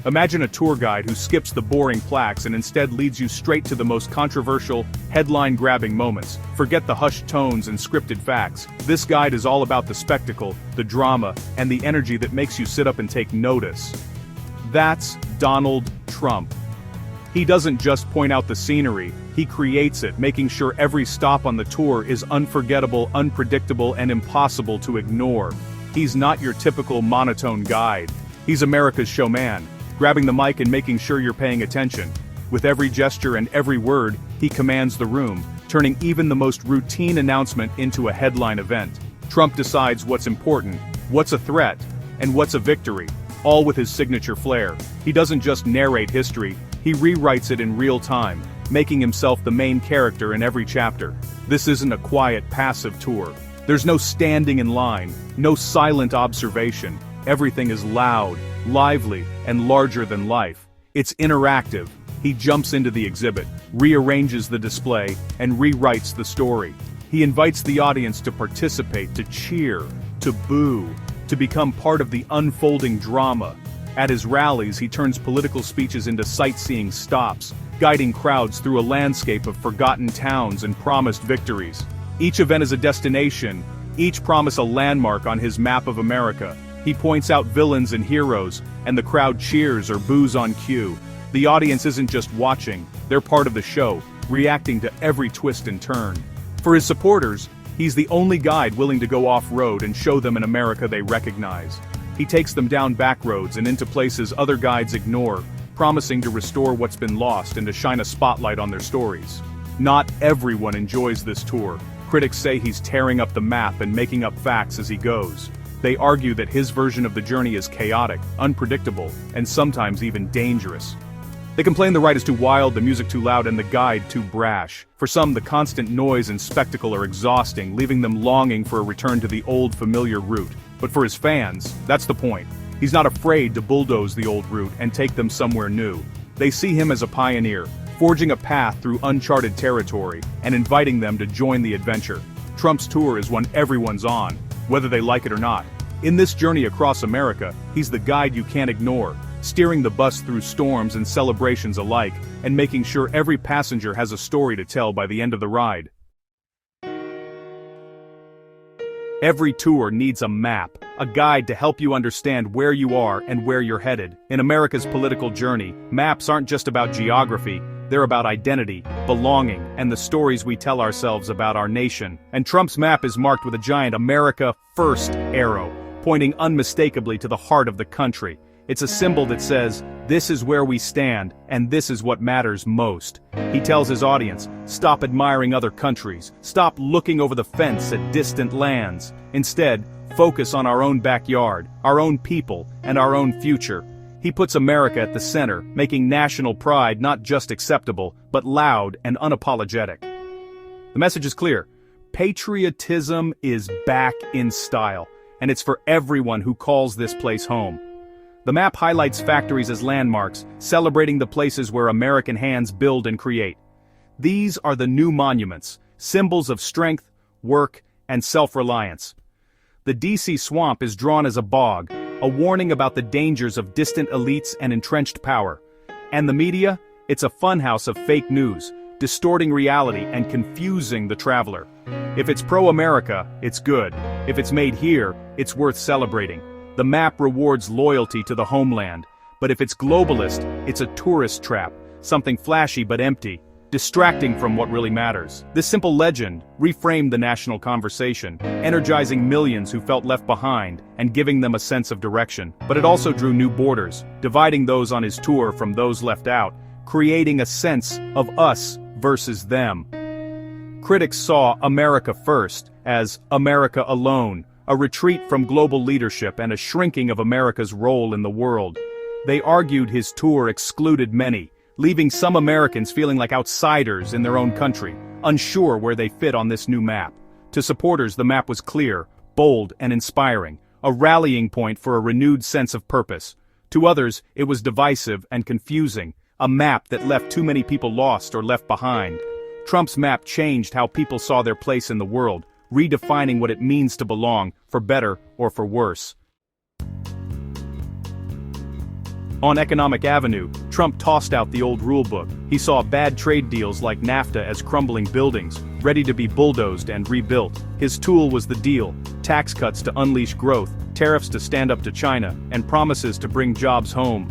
Imagine a tour guide who skips the boring plaques and instead leads you straight to the most controversial, headline-grabbing moments. Forget the hushed tones and scripted facts. This guide is all about the spectacle, the drama, and the energy that makes you sit up and take notice. That's Donald Trump. He doesn't just point out the scenery, he creates it, making sure every stop on the tour is unforgettable, unpredictable, and impossible to ignore. He's not your typical monotone guide. He's America's showman, grabbing the mic and making sure you're paying attention. With every gesture and every word, he commands the room, turning even the most routine announcement into a headline event. Trump decides what's important, what's a threat, and what's a victory, all with his signature flair. He doesn't just narrate history, he rewrites it in real time, making himself the main character in every chapter. This isn't a quiet, passive tour. There's no standing in line, no silent observation. Everything is loud, lively, and larger than life. It's interactive. He jumps into the exhibit, rearranges the display, and rewrites the story. He invites the audience to participate, to cheer, to boo, to become part of the unfolding drama. At his rallies, he turns political speeches into sightseeing stops, guiding crowds through a landscape of forgotten towns and promised victories. Each event is a destination, each promise a landmark on his map of America. He points out villains and heroes, and the crowd cheers or boos on cue. The audience isn't just watching, they're part of the show, reacting to every twist and turn. For his supporters, he's the only guide willing to go off-road and show them an America they recognize. He takes them down back roads and into places other guides ignore, promising to restore what's been lost and to shine a spotlight on their stories. Not everyone enjoys this tour. Critics say he's tearing up the map and making up facts as he goes. They argue that his version of the journey is chaotic, unpredictable, and sometimes even dangerous. They complain the ride is too wild, the music too loud, and the guide too brash. For some, the constant noise and spectacle are exhausting, leaving them longing for a return to the old familiar route. But for his fans, that's the point. He's not afraid to bulldoze the old route and take them somewhere new. They see him as a pioneer, forging a path through uncharted territory, and inviting them to join the adventure. Trump's tour is one everyone's on, whether they like it or not. In this journey across America, he's the guide you can't ignore, steering the bus through storms and celebrations alike, and making sure every passenger has a story to tell by the end of the ride. Every tour needs a map, a guide to help you understand where you are and where you're headed. In America's political journey, maps aren't just about geography, they're about identity, belonging, and the stories we tell ourselves about our nation. And Trump's map is marked with a giant America First arrow, pointing unmistakably to the heart of the country. It's a symbol that says, this is where we stand, and this is what matters most. He tells his audience, stop admiring other countries, stop looking over the fence at distant lands. Instead, focus on our own backyard, our own people, and our own future. He puts America at the center, making national pride not just acceptable, but loud and unapologetic. The message is clear. Patriotism is back in style, and it's for everyone who calls this place home. The map highlights factories as landmarks, celebrating the places where American hands build and create. These are the new monuments, symbols of strength, work, and self-reliance. The DC swamp is drawn as a bog, a warning about the dangers of distant elites and entrenched power. And the media? It's a funhouse of fake news, distorting reality and confusing the traveler. If it's pro-America, it's good. If it's made here, it's worth celebrating. The map rewards loyalty to the homeland, but if it's globalist, it's a tourist trap, something flashy but empty, distracting from what really matters. This simple legend reframed the national conversation, energizing millions who felt left behind and giving them a sense of direction. But it also drew new borders, dividing those on his tour from those left out, creating a sense of us versus them. Critics saw America First as America Alone, a retreat from global leadership and a shrinking of America's role in the world. They argued his tour excluded many, leaving some Americans feeling like outsiders in their own country, unsure where they fit on this new map. To supporters, the map was clear, bold, and inspiring, a rallying point for a renewed sense of purpose. To others, it was divisive and confusing, a map that left too many people lost or left behind. Trump's map changed how people saw their place in the world, redefining what it means to belong, for better or for worse. On Economic Avenue, Trump tossed out the old rulebook. He saw bad trade deals like NAFTA as crumbling buildings, ready to be bulldozed and rebuilt. His tool was the deal: tax cuts to unleash growth, tariffs to stand up to China, and promises to bring jobs home.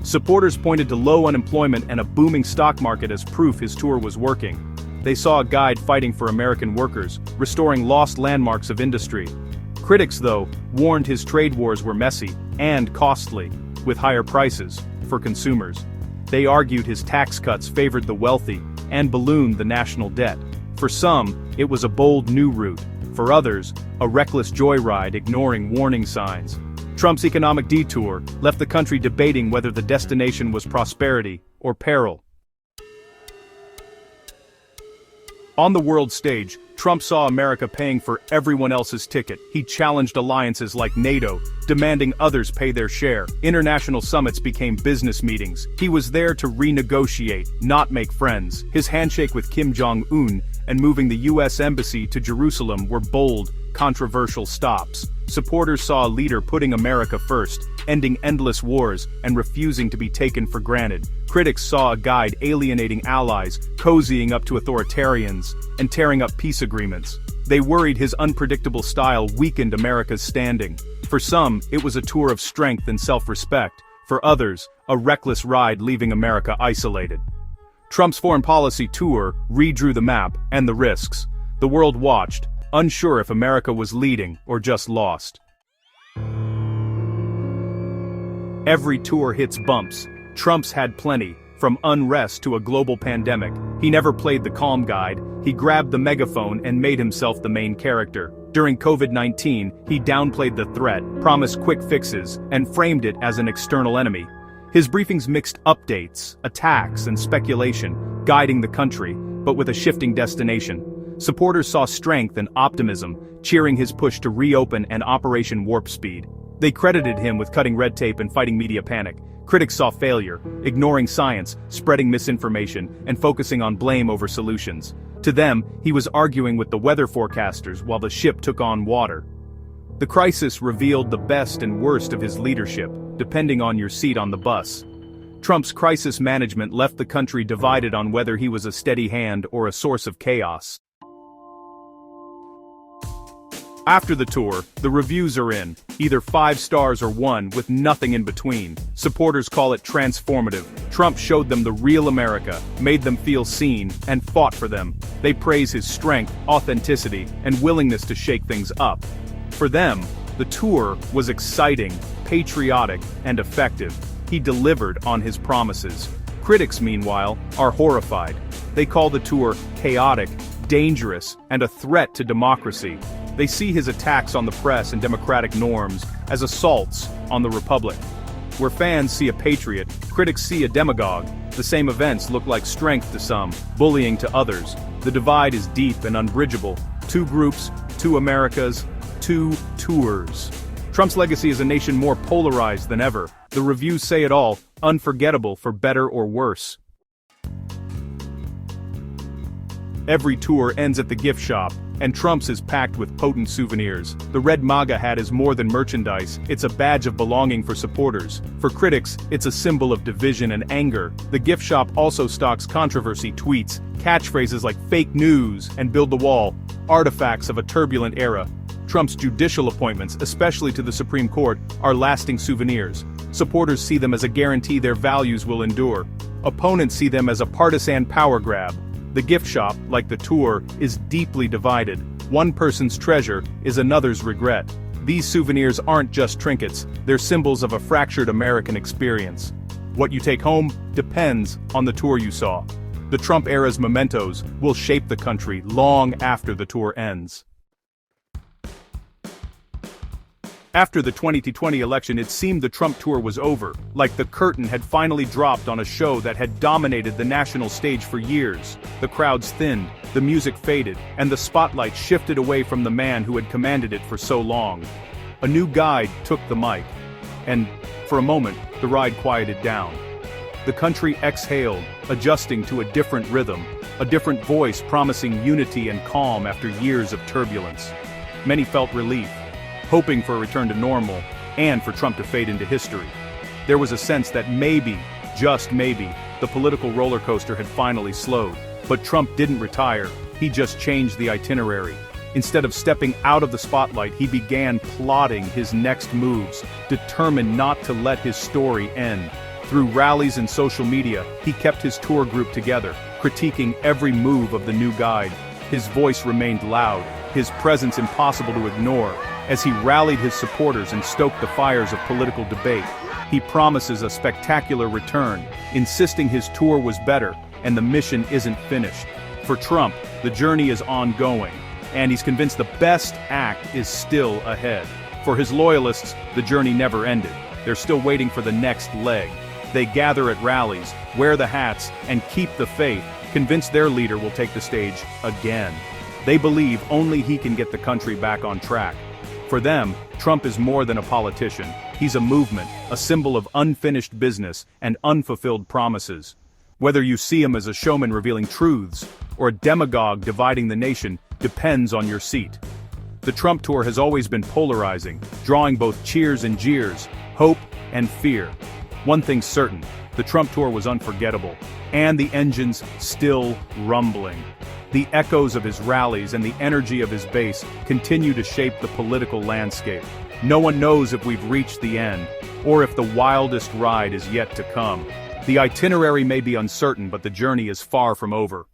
Supporters pointed to low unemployment and a booming stock market as proof his tour was working. They saw a guide fighting for American workers, restoring lost landmarks of industry. Critics, though, warned his trade wars were messy and costly, with higher prices for consumers. They argued his tax cuts favored the wealthy and ballooned the national debt. For some, it was a bold new route. For others, a reckless joyride ignoring warning signs. Trump's economic detour left the country debating whether the destination was prosperity or peril. On the world stage, Trump saw America paying for everyone else's ticket. He challenged alliances like NATO, demanding others pay their share. International summits became business meetings. He was there to renegotiate, not make friends. His handshake with Kim Jong-un and moving the U.S. Embassy to Jerusalem were bold, controversial stops. Supporters saw a leader putting America first, ending endless wars, and refusing to be taken for granted. Critics saw a guide alienating allies, cozying up to authoritarians, and tearing up peace agreements. They worried his unpredictable style weakened America's standing. For some, it was a tour of strength and self-respect. For others, a reckless ride leaving America isolated. Trump's foreign policy tour redrew the map and the risks. The world watched, unsure if America was leading or just lost. Every tour hits bumps. Trump's had plenty, from unrest to a global pandemic. He never played the calm guide. He grabbed the megaphone and made himself the main character. During COVID-19, he downplayed the threat, promised quick fixes, and framed it as an external enemy. His briefings mixed updates, attacks, and speculation, guiding the country, but with a shifting destination. Supporters saw strength and optimism, cheering his push to reopen and Operation Warp Speed. They credited him with cutting red tape and fighting media panic. Critics saw failure, ignoring science, spreading misinformation, and focusing on blame over solutions. To them, he was arguing with the weather forecasters while the ship took on water. The crisis revealed the best and worst of his leadership, depending on your seat on the bus. Trump's crisis management left the country divided on whether he was a steady hand or a source of chaos. After the tour, the reviews are in, either 5 stars or 1 with nothing in between. Supporters call it transformative. Trump showed them the real America, made them feel seen, and fought for them. They praise his strength, authenticity, and willingness to shake things up. For them, the tour was exciting, patriotic, and effective. He delivered on his promises. Critics, meanwhile, are horrified. They call the tour chaotic, dangerous, and a threat to democracy. They see his attacks on the press and democratic norms as assaults on the republic. Where fans see a patriot, critics see a demagogue. The same events look like strength to some, bullying to others. The divide is deep and unbridgeable. 2 groups, 2 Americas, 2 tours. Trump's legacy is a nation more polarized than ever. The reviews say it all, unforgettable for better or worse. Every tour ends at the gift shop, and Trump's is packed with potent souvenirs. The red MAGA hat is more than merchandise, it's a badge of belonging for supporters. For critics, it's a symbol of division and anger. The gift shop also stocks controversy tweets, catchphrases like fake news and build the wall, artifacts of a turbulent era. Trump's judicial appointments, especially to the Supreme Court, are lasting souvenirs. Supporters see them as a guarantee their values will endure. Opponents see them as a partisan power grab. The gift shop, like the tour, is deeply divided. One person's treasure is another's regret. These souvenirs aren't just trinkets, they're symbols of a fractured American experience. What you take home depends on the tour you saw. The Trump era's mementos will shape the country long after the tour ends. After the 2020 election, it seemed the Trump tour was over, like the curtain had finally dropped on a show that had dominated the national stage for years. The crowds thinned, the music faded, and the spotlight shifted away from the man who had commanded it for so long. A new guide took the mic, and, for a moment, the ride quieted down. The country exhaled, adjusting to a different rhythm, a different voice promising unity and calm after years of turbulence. Many felt relief, hoping for a return to normal, and for Trump to fade into history. There was a sense that maybe, just maybe, the political roller coaster had finally slowed. But Trump didn't retire, he just changed the itinerary. Instead of stepping out of the spotlight, he began plotting his next moves, determined not to let his story end. Through rallies and social media, he kept his tour group together, critiquing every move of the new guide. His voice remained loud, his presence impossible to ignore. As he rallied his supporters and stoked the fires of political debate, he promises a spectacular return, insisting his tour was better, and the mission isn't finished. For Trump, the journey is ongoing, and he's convinced the best act is still ahead. For his loyalists, the journey never ended. They're still waiting for the next leg. They gather at rallies, wear the hats, and keep the faith, convinced their leader will take the stage again. They believe only he can get the country back on track. For them, Trump is more than a politician. He's a movement, a symbol of unfinished business and unfulfilled promises. Whether you see him as a showman revealing truths, or a demagogue dividing the nation, depends on your seat. The Trump tour has always been polarizing, drawing both cheers and jeers, hope and fear. One thing's certain, the Trump tour was unforgettable, and the engines still rumbling. The echoes of his rallies and the energy of his base continue to shape the political landscape. No one knows if we've reached the end, or if the wildest ride is yet to come. The itinerary may be uncertain, but the journey is far from over.